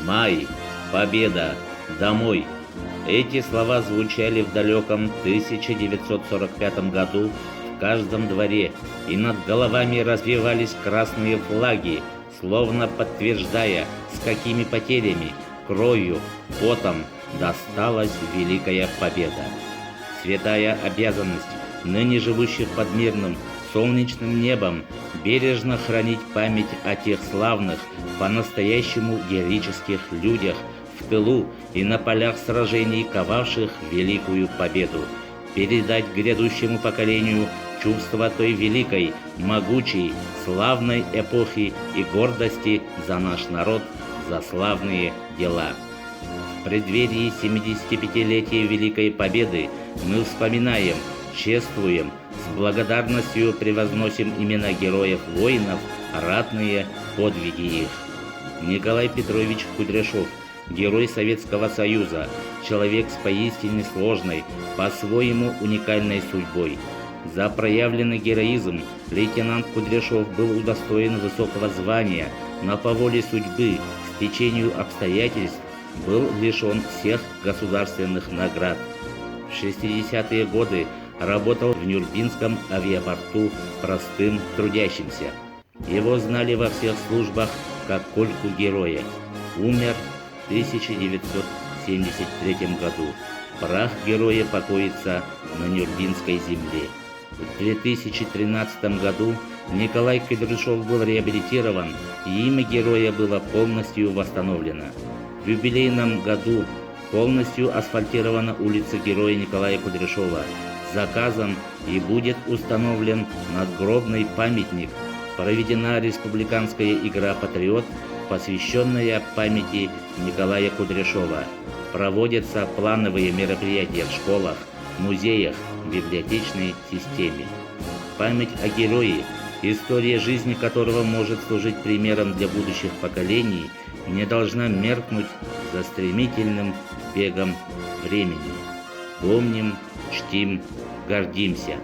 Май, победа, домой. Эти слова звучали в далеком 1945 году в каждом дворе, и над головами развивались красные флаги, словно подтверждая, с какими потерями, кровью, потом досталась великая победа. Святая обязанность ныне живущих под мирным солнечным небом бережно хранить память о тех славных, по-настоящему героических людях в тылу и на полях сражений, ковавших великую победу, передать грядущему поколению чувство той великой, могучей, славной эпохи и гордости за наш народ, за славные дела. В преддверии 75-летия Великой Победы мы вспоминаем, чествуем, с благодарностью превозносим имена героев-воинов, ратные подвиги их. Николай Петрович Кудряшов, герой Советского Союза, человек с поистине сложной, по-своему уникальной судьбой. За проявленный героизм лейтенант Кудряшов был удостоен высокого звания, но по воле судьбы, к стечению обстоятельств, был лишен всех государственных наград. В 60-е годы работал в Нюрнбергском авиапорту простым трудящимся. Его знали во всех службах как Кольку-героя. Умер в 1973 году. Прах героя покоится на Нюрнбергской земле. В 2013 году Николай Кудряшов был реабилитирован, и имя героя было полностью восстановлено. В юбилейном году полностью асфальтирована улица Героя Николая Кудряшова. Заказан и будет установлен надгробный памятник. Проведена республиканская игра «Патриот», посвященная памяти Николая Кудряшова. Проводятся плановые мероприятия в школах, музеях, библиотечной системе. Память о герое, история жизни которого может служить примером для будущих поколений, не должна меркнуть за стремительным бегом времени. Помним, чтим, гордимся.